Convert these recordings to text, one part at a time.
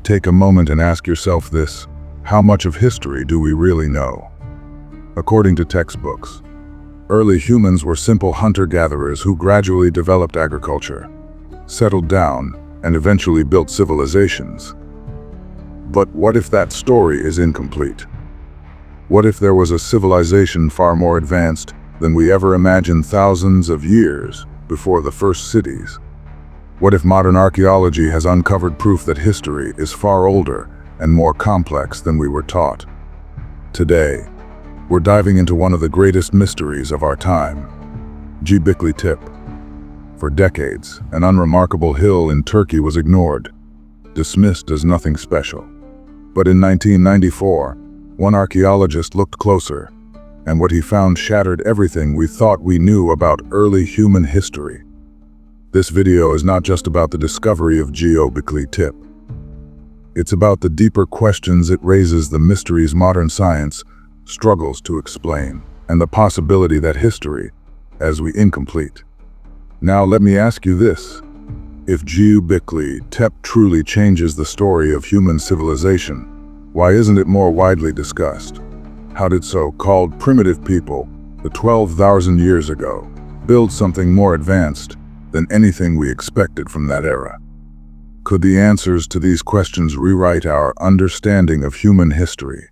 Take a moment and ask yourself this: how much of history do we really know? According to textbooks, early humans were simple hunter-gatherers who gradually developed agriculture, settled down, and eventually built civilizations. But what if that story is incomplete? What if there was a civilization far more advanced than we ever imagined thousands of years before the first cities? What if modern archaeology has uncovered proof that history is far older and more complex than we were taught? Today, we're diving into one of the greatest mysteries of our time, Göbekli Tepe. For decades, an unremarkable hill in Turkey was ignored, dismissed as nothing special. But in 1994, one archaeologist looked closer, and what he found shattered everything we thought we knew about early human history. This video is not just about the discovery of Göbekli Tepe. It's about the deeper questions it raises, the mysteries modern science struggles to explain, and the possibility that history, as we incomplete. Now let me ask you this: if Göbekli Tepe truly changes the story of human civilization, why isn't it more widely discussed? How did so-called primitive people, the 12,000 years ago, build something more advanced than anything we expected from that era? Could the answers to these questions rewrite our understanding of human history?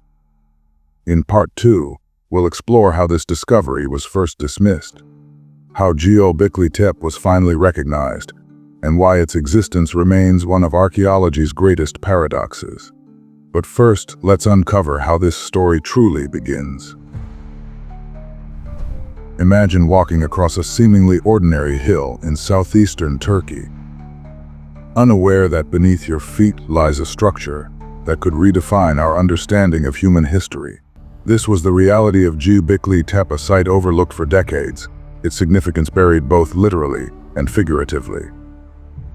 In Part 2, we'll explore how this discovery was first dismissed, how Göbekli Tepe was finally recognized, and why its existence remains one of archaeology's greatest paradoxes. But first, let's uncover how this story truly begins. Imagine walking across a seemingly ordinary hill in southeastern Turkey, unaware that beneath your feet lies a structure that could redefine our understanding of human history. This was the reality of Göbekli Tepe, a site overlooked for decades, its significance buried both literally and figuratively.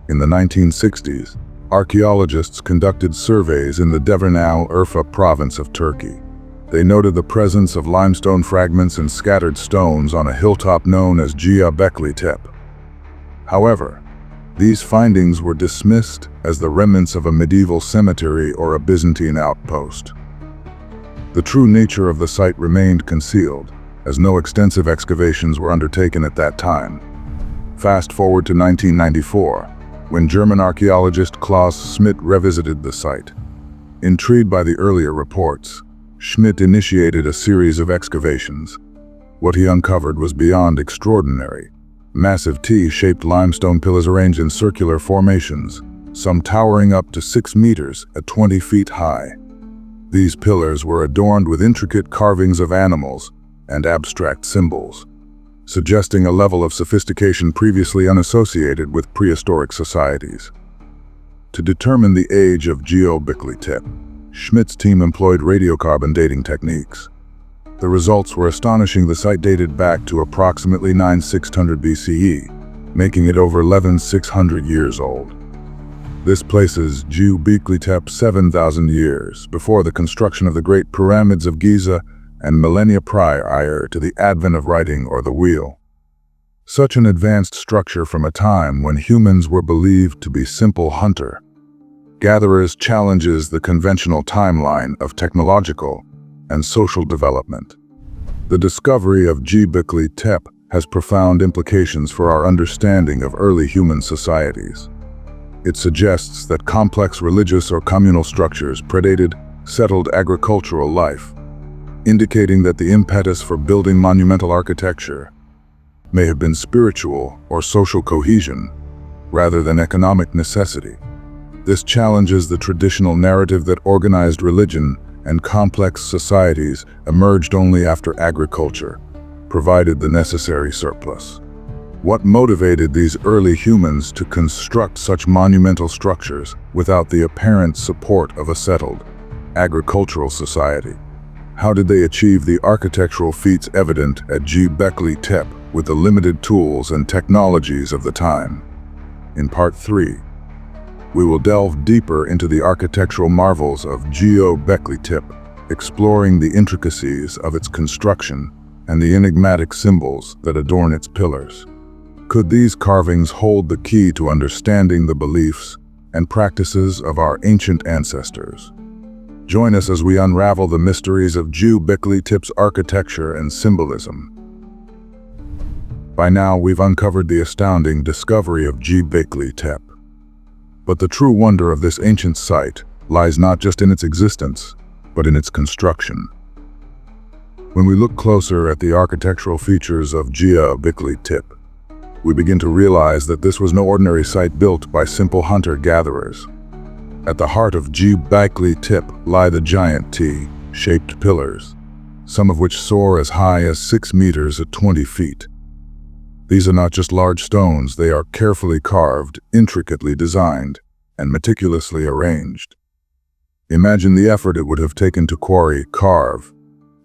In the 1960s, archaeologists conducted surveys in the Urfa province of Turkey. They noted the presence of limestone fragments and scattered stones on a hilltop known as Göbekli Tepe. However, these findings were dismissed as the remnants of a medieval cemetery or a Byzantine outpost. The true nature of the site remained concealed, as no extensive excavations were undertaken at that time. Fast forward to 1994, when German archaeologist Klaus Schmidt revisited the site. Intrigued by the earlier reports, Schmidt initiated a series of excavations. What he uncovered was beyond extraordinary. Massive T-shaped limestone pillars arranged in circular formations, some towering up to 6 meters at 20 feet high. These pillars were adorned with intricate carvings of animals and abstract symbols, suggesting a level of sophistication previously unassociated with prehistoric societies. To determine the age of Göbekli Tepe, Schmidt's team employed radiocarbon dating techniques. The results were astonishing. The site dated back to approximately 9600 BCE, making it over 11,600 years old. This places Göbekli Tepe 7,000 years before the construction of the Great Pyramids of Giza and millennia prior to the advent of writing or the wheel. Such an advanced structure from a time when humans were believed to be simple hunter-gatherers challenges the conventional timeline of technological and social development. The discovery of Göbekli Tepe has profound implications for our understanding of early human societies. It suggests that complex religious or communal structures predated settled agricultural life, indicating that the impetus for building monumental architecture may have been spiritual or social cohesion rather than economic necessity. This challenges the traditional narrative that organized religion and complex societies emerged only after agriculture provided the necessary surplus. What motivated these early humans to construct such monumental structures without the apparent support of a settled agricultural society? How did they achieve the architectural feats evident at Göbekli Tepe with the limited tools and technologies of the time? In Part 3, we will delve deeper into the architectural marvels of Göbekli Tepe, exploring the intricacies of its construction and the enigmatic symbols that adorn its pillars. Could these carvings hold the key to understanding the beliefs and practices of our ancient ancestors. Join us as we unravel the mysteries of Göbekli Tepe's architecture and symbolism. By now, we've uncovered the astounding discovery of Göbekli Tepe. But the true wonder of this ancient site lies not just in its existence, but in its construction. When we look closer at the architectural features of Göbekli Tepe, we begin to realize that this was no ordinary site built by simple hunter-gatherers. At the heart of Göbekli Tepe lie the giant T-shaped pillars, some of which soar as high as 6 meters at 20 feet. These are not just large stones, they are carefully carved, intricately designed, and meticulously arranged. Imagine the effort it would have taken to quarry, carve,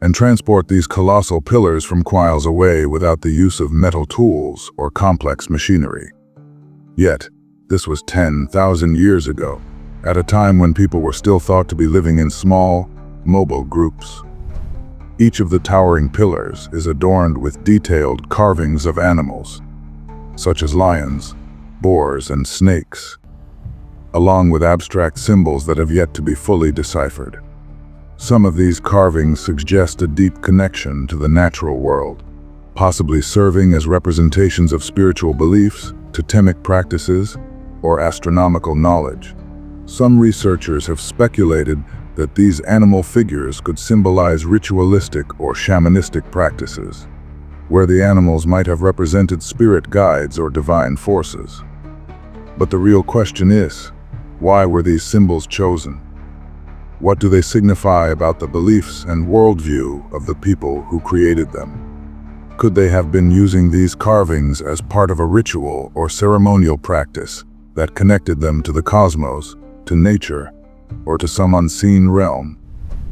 and transport these colossal pillars from miles away without the use of metal tools or complex machinery. Yet, this was 10,000 years ago, at a time when people were still thought to be living in small, mobile groups. Each of the towering pillars is adorned with detailed carvings of animals, such as lions, boars, and snakes, along with abstract symbols that have yet to be fully deciphered. Some of these carvings suggest a deep connection to the natural world, possibly serving as representations of spiritual beliefs, totemic practices, or astronomical knowledge. Some researchers have speculated that these animal figures could symbolize ritualistic or shamanistic practices, where the animals might have represented spirit guides or divine forces. But the real question is, why were these symbols chosen? What do they signify about the beliefs and worldview of the people who created them? Could they have been using these carvings as part of a ritual or ceremonial practice that connected them to the cosmos, to nature, or to some unseen realm?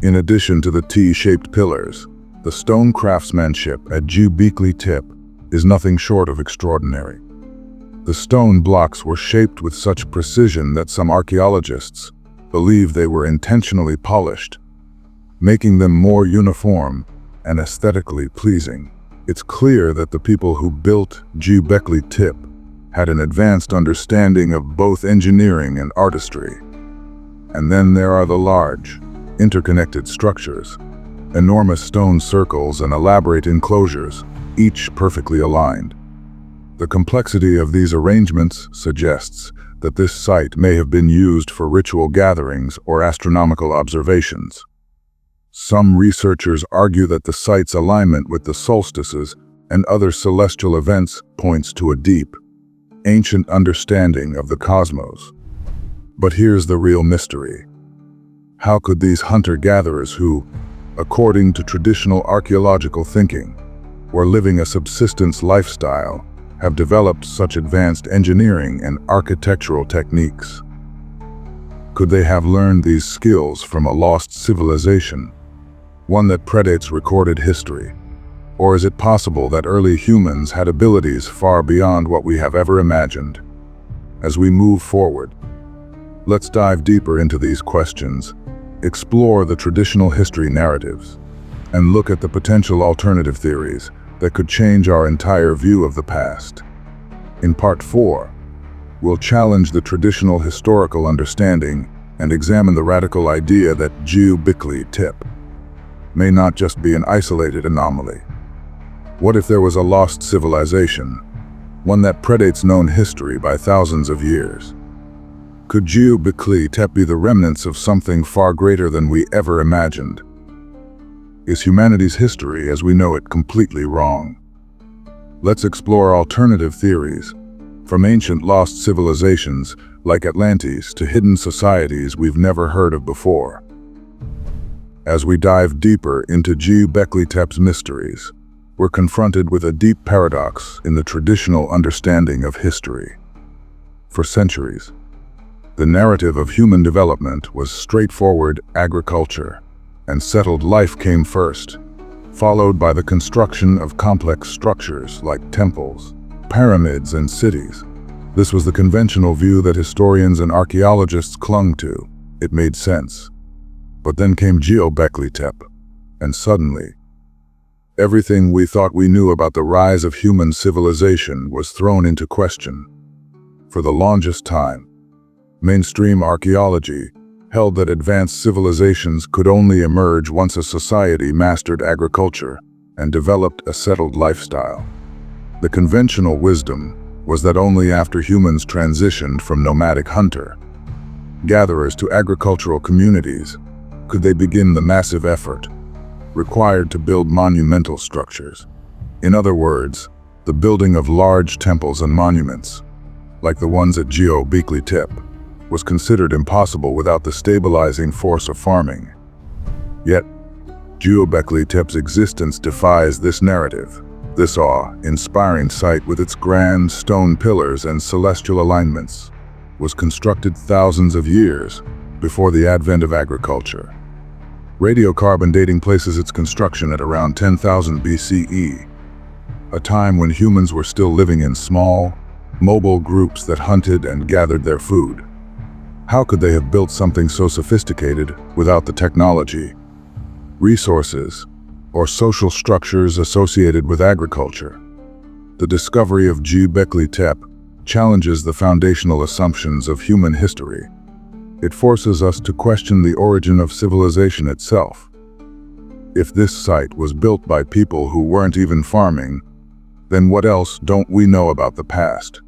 In addition to the T-shaped pillars, the stone craftsmanship at Göbekli Tepe is nothing short of extraordinary. The stone blocks were shaped with such precision that some archaeologists believe they were intentionally polished, making them more uniform and aesthetically pleasing. It's clear that the people who built Göbekli Tepe had an advanced understanding of both engineering and artistry. And then there are the large, interconnected structures, enormous stone circles and elaborate enclosures, each perfectly aligned. The complexity of these arrangements suggests that this site may have been used for ritual gatherings or astronomical observations. Some researchers argue that the site's alignment with the solstices and other celestial events points to a deep, ancient understanding of the cosmos. But here's the real mystery. How could these hunter-gatherers who, according to traditional archaeological thinking, were living a subsistence lifestyle, have developed such advanced engineering and architectural techniques? Could they have learned these skills from a lost civilization, one that predates recorded history? Or is it possible that early humans had abilities far beyond what we have ever imagined? As we move forward, let's dive deeper into these questions, explore the traditional history narratives, and look at the potential alternative theories that could change our entire view of the past. In Part 4, we'll challenge the traditional historical understanding and examine the radical idea that Göbekli Tepe may not just be an isolated anomaly. What if there was a lost civilization, one that predates known history by thousands of years? Could Göbekli Tepe be the remnants of something far greater than we ever imagined? Is humanity's history as we know it completely wrong? Let's explore alternative theories, from ancient lost civilizations like Atlantis to hidden societies we've never heard of before. As we dive deeper into Göbekli Tepe's mysteries, we're confronted with a deep paradox in the traditional understanding of history. For centuries, the narrative of human development was straightforward agriculture, and settled life came first, followed by the construction of complex structures like temples, pyramids, and cities. This was the conventional view that historians and archaeologists clung to. It made sense. But then came Göbekli Tepe, and suddenly, everything we thought we knew about the rise of human civilization was thrown into question. For the longest time, Mainstream archaeology held that advanced civilizations could only emerge once a society mastered agriculture and developed a settled lifestyle. The conventional wisdom was that only after humans transitioned from nomadic hunter-gatherers to agricultural communities could they begin the massive effort required to build monumental structures. In other words, the building of large temples and monuments, like the ones at Göbekli Tepe, was considered impossible without the stabilizing force of farming. Yet, Göbekli Tepe's existence defies this narrative. This awe-inspiring site, with its grand stone pillars and celestial alignments, was constructed thousands of years before the advent of agriculture. Radiocarbon dating places its construction at around 10,000 BCE, a time when humans were still living in small, mobile groups that hunted and gathered their food. How could they have built something so sophisticated without the technology, resources, or social structures associated with agriculture? The discovery of Göbekli Tepe challenges the foundational assumptions of human history. It forces us to question the origin of civilization itself. If this site was built by people who weren't even farming, then what else don't we know about the past?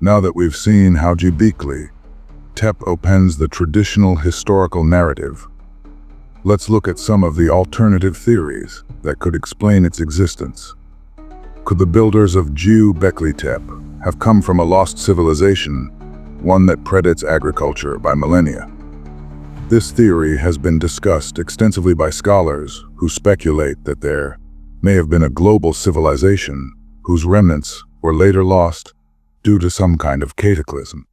Now that we've seen how Göbekli Tepe upends the traditional historical narrative, let's look at some of the alternative theories that could explain its existence. Could the builders of Göbekli Tepe have come from a lost civilization, one that predates agriculture by millennia? This theory has been discussed extensively by scholars who speculate that there may have been a global civilization whose remnants were later lost due to some kind of cataclysm.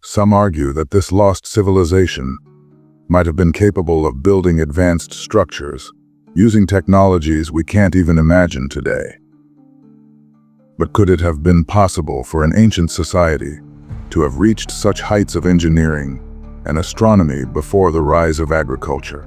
Some argue that this lost civilization might have been capable of building advanced structures using technologies we can't even imagine today. But could it have been possible for an ancient society to have reached such heights of engineering and astronomy before the rise of agriculture?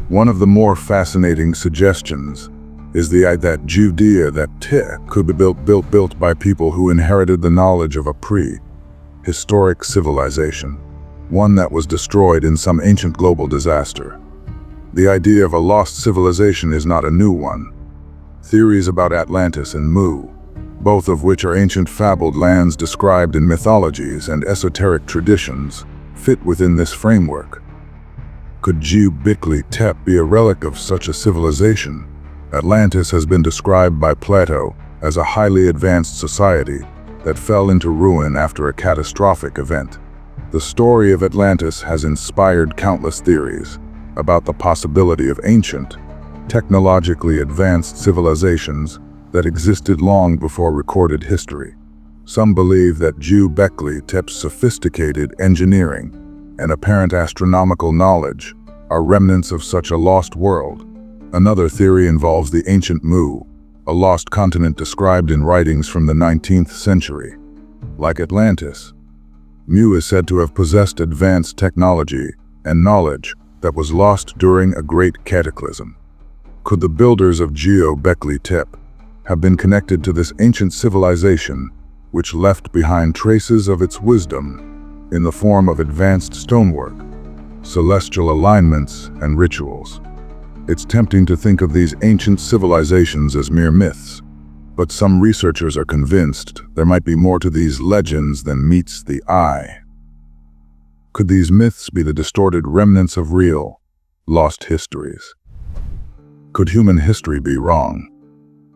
One of the more fascinating suggestions is the idea that Tepe could be built by people who inherited the knowledge of a prehistoric civilization, one that was destroyed in some ancient global disaster. The idea of a lost civilization is not a new one. Theories about Atlantis and Mu, both of which are ancient fabled lands described in mythologies and esoteric traditions, fit within this framework. Could Göbekli Tepe be a relic of such a civilization? Atlantis has been described by Plato as a highly advanced society that fell into ruin after a catastrophic event. The story of Atlantis has inspired countless theories about the possibility of ancient, technologically advanced civilizations that existed long before recorded history. Some believe that Göbekli Tepe's sophisticated engineering and apparent astronomical knowledge are remnants of such a lost world. Another theory involves the ancient Mu, a lost continent described in writings from the 19th century. Like Atlantis, Mu is said to have possessed advanced technology and knowledge that was lost during a great cataclysm. Could the builders of Göbekli Tepe have been connected to this ancient civilization, which left behind traces of its wisdom in the form of advanced stonework, celestial alignments, and rituals? It's tempting to think of these ancient civilizations as mere myths, but some researchers are convinced there might be more to these legends than meets the eye. Could these myths be the distorted remnants of real, lost histories? Could human history be wrong?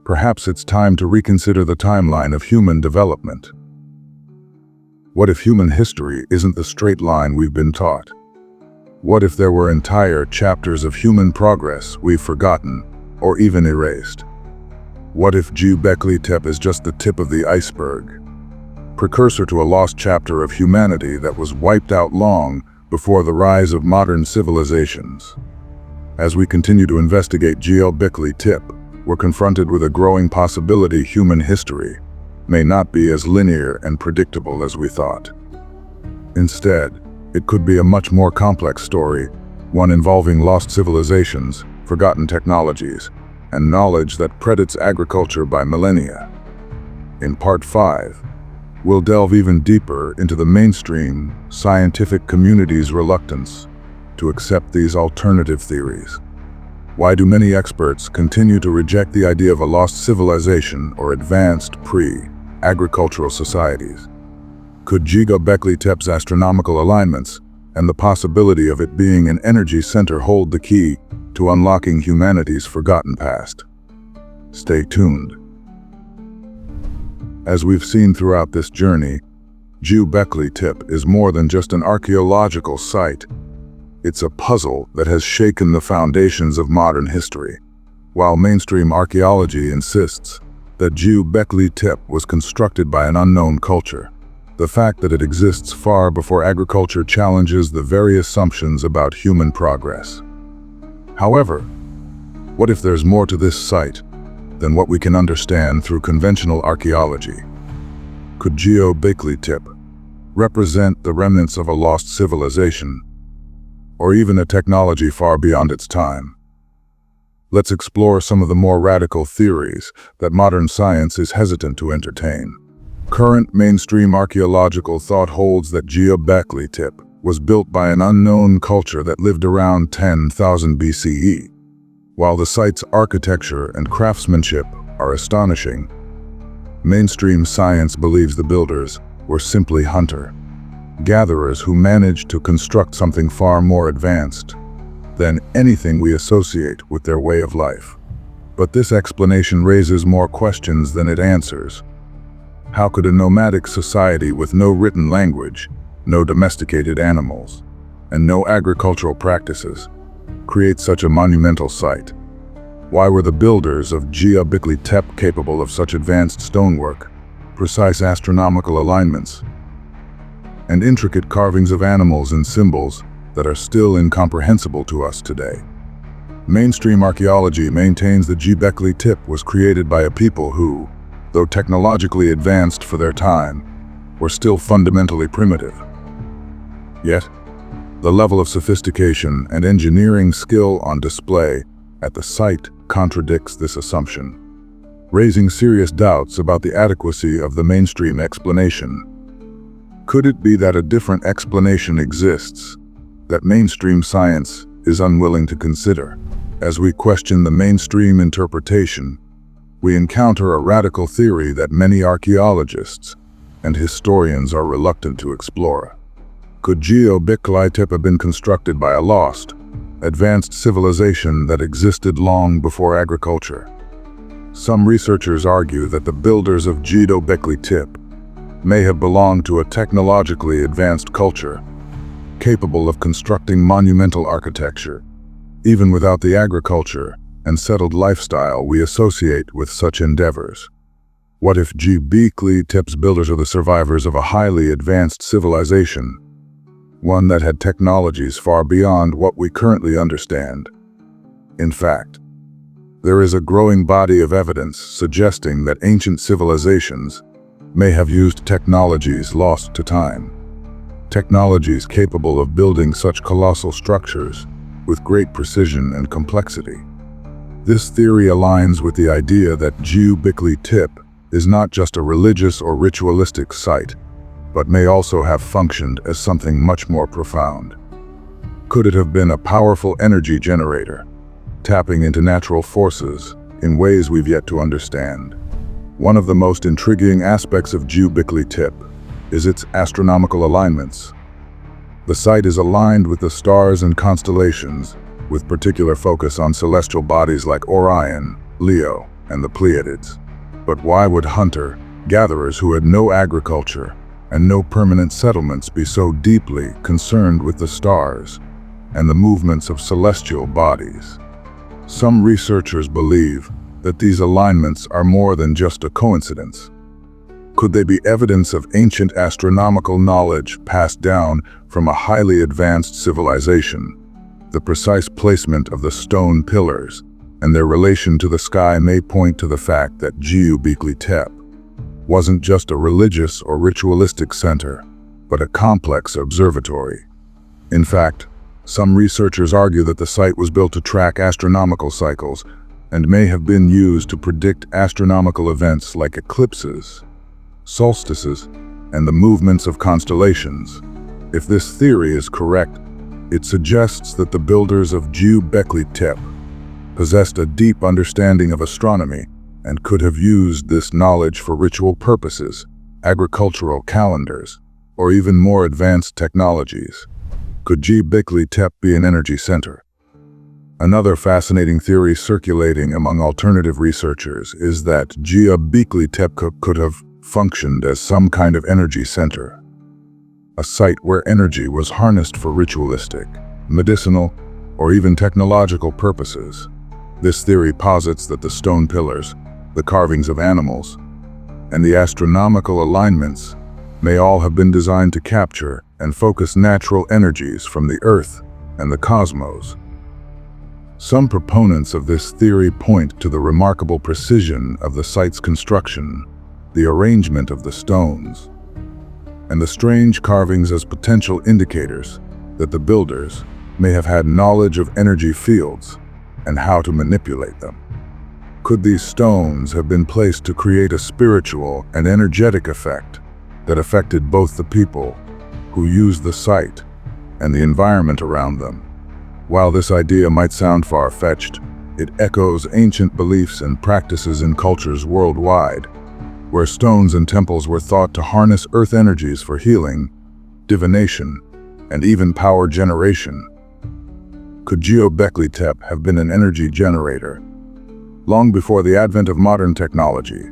Perhaps it's time to reconsider the timeline of human development. What if human history isn't the straight line we've been taught? What if there were entire chapters of human progress we've forgotten or even erased? What if Göbekli Tepe is just the tip of the iceberg, precursor to a lost chapter of humanity that was wiped out long before the rise of modern civilizations? As we continue to investigate Göbekli Tepe, we're confronted with a growing possibility human history may not be as linear and predictable as we thought. Instead, it could be a much more complex story, one involving lost civilizations, forgotten technologies, and knowledge that predates agriculture by millennia. In Part 5, we'll delve even deeper into the mainstream scientific community's reluctance to accept these alternative theories. Why do many experts continue to reject the idea of a lost civilization or advanced pre-agricultural societies? Could Göbekli Tepe's astronomical alignments and the possibility of it being an energy center hold the key to unlocking humanity's forgotten past? Stay tuned. As we've seen throughout this journey, Göbekli Tepe is more than just an archaeological site. It's a puzzle that has shaken the foundations of modern history. While mainstream archaeology insists that Göbekli Tepe was constructed by an unknown culture, the fact that it exists far before agriculture challenges the very assumptions about human progress. However, what if there's more to this site than what we can understand through conventional archaeology? Could Göbekli Tepe represent the remnants of a lost civilization, or even a technology far beyond its time? Let's explore some of the more radical theories that modern science is hesitant to entertain. Current mainstream archaeological thought holds that Göbekli Tepe was built by an unknown culture that lived around 10,000 BCE. While the site's architecture and craftsmanship are astonishing, mainstream science believes the builders were simply hunter-gatherers who managed to construct something far more advanced than anything we associate with their way of life. But this explanation raises more questions than it answers. How could a nomadic society with no written language, no domesticated animals, and no agricultural practices create such a monumental site? Why were the builders of Göbekli Tepe capable of such advanced stonework, precise astronomical alignments, and intricate carvings of animals and symbols that are still incomprehensible to us today? Mainstream archaeology maintains that Göbekli Tepe was created by a people who, though technologically advanced for their time, were still fundamentally primitive. Yet, the level of sophistication and engineering skill on display at the site contradicts this assumption, raising serious doubts about the adequacy of the mainstream explanation. Could it be that a different explanation exists that mainstream science is unwilling to consider? As we question the mainstream interpretation, we encounter a radical theory that many archaeologists and historians are reluctant to explore. Could Göbekli Tepe have been constructed by a lost, advanced civilization that existed long before agriculture? Some researchers argue that the builders of Göbekli Tepe may have belonged to a technologically advanced culture, capable of constructing monumental architecture, even without the agriculture and settled lifestyle we associate with such endeavors. What if Göbekli Tepe's builders are the survivors of a highly advanced civilization, one that had technologies far beyond what we currently understand? In fact, there is a growing body of evidence suggesting that ancient civilizations may have used technologies lost to time, technologies capable of building such colossal structures with great precision and complexity. This theory aligns with the idea that Göbekli Tepe is not just a religious or ritualistic site, but may also have functioned as something much more profound. Could it have been a powerful energy generator, tapping into natural forces in ways we've yet to understand? One of the most intriguing aspects of Göbekli Tepe is its astronomical alignments. The site is aligned with the stars and constellations, with particular focus on celestial bodies like Orion, Leo, and the Pleiades. But why would hunter-gatherers who had no agriculture and no permanent settlements be so deeply concerned with the stars and the movements of celestial bodies? Some researchers believe that these alignments are more than just a coincidence. Could they be evidence of ancient astronomical knowledge passed down from a highly advanced civilization? The precise placement of the stone pillars and their relation to the sky may point to the fact that Göbekli Tepe wasn't just a religious or ritualistic center, but a complex observatory. In fact, some researchers argue that the site was built to track astronomical cycles and may have been used to predict astronomical events like eclipses, solstices, and the movements of constellations. If this theory is correct, it suggests that the builders of Göbekli Tepe possessed a deep understanding of astronomy and could have used this knowledge for ritual purposes, agricultural calendars, or even more advanced technologies. Could Göbekli Tepe be an energy center? Another fascinating theory circulating among alternative researchers is that Göbekli Tepe could have functioned as some kind of energy center, a site where energy was harnessed for ritualistic, medicinal, or even technological purposes. This theory posits that the stone pillars, the carvings of animals, and the astronomical alignments may all have been designed to capture and focus natural energies from the Earth and the cosmos. Some proponents of this theory point to the remarkable precision of the site's construction, the arrangement of the stones, and the strange carvings as potential indicators that the builders may have had knowledge of energy fields and how to manipulate them. Could these stones have been placed to create a spiritual and energetic effect that affected both the people who used the site and the environment around them? While this idea might sound far-fetched, it echoes ancient beliefs and practices in cultures worldwide, where stones and temples were thought to harness earth energies for healing, divination, and even power generation. Could Göbekli Tepe have been an energy generator? Long before the advent of modern technology.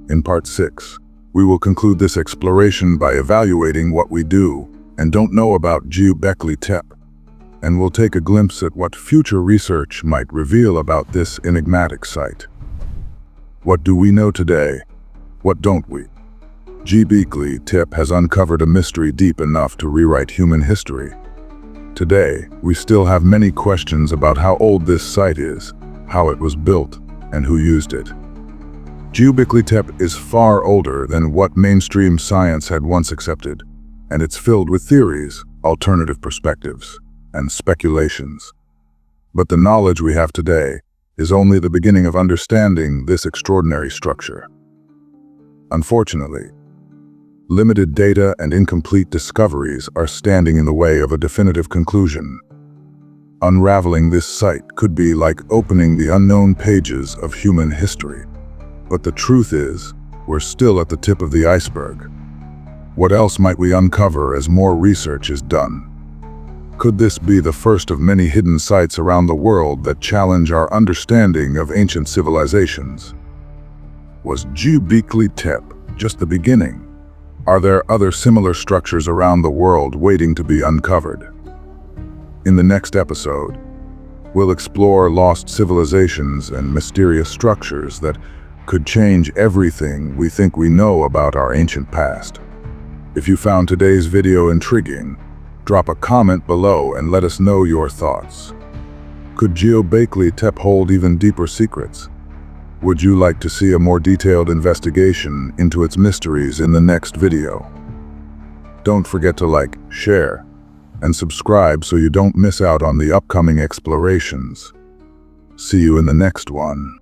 In Part 6, we will conclude this exploration by evaluating what we do and don't know about Göbekli Tepe, and we'll take a glimpse at what future research might reveal about this enigmatic site. What do we know today? What don't we? Göbekli Tepe has uncovered a mystery deep enough to rewrite human history. Today, we still have many questions about how old this site is, how it was built, and who used it. Göbekli Tepe is far older than what mainstream science had once accepted, and it's filled with theories, alternative perspectives, and speculations. But the knowledge we have today is only the beginning of understanding this extraordinary structure. Unfortunately, limited data and incomplete discoveries are standing in the way of a definitive conclusion. Unraveling this site could be like opening the unknown pages of human history. But the truth is, we're still at the tip of the iceberg. What else might we uncover as more research is done? Could this be the first of many hidden sites around the world that challenge our understanding of ancient civilizations? Was Göbekli Tepe just the beginning? Are there other similar structures around the world waiting to be uncovered? In the next episode, we'll explore lost civilizations and mysterious structures that could change everything we think we know about our ancient past. If you found today's video intriguing, drop a comment below and let us know your thoughts. Could Göbekli Tepe hold even deeper secrets? Would you like to see a more detailed investigation into its mysteries in the next video? Don't forget to like, share, and subscribe so you don't miss out on the upcoming explorations. See you in the next one.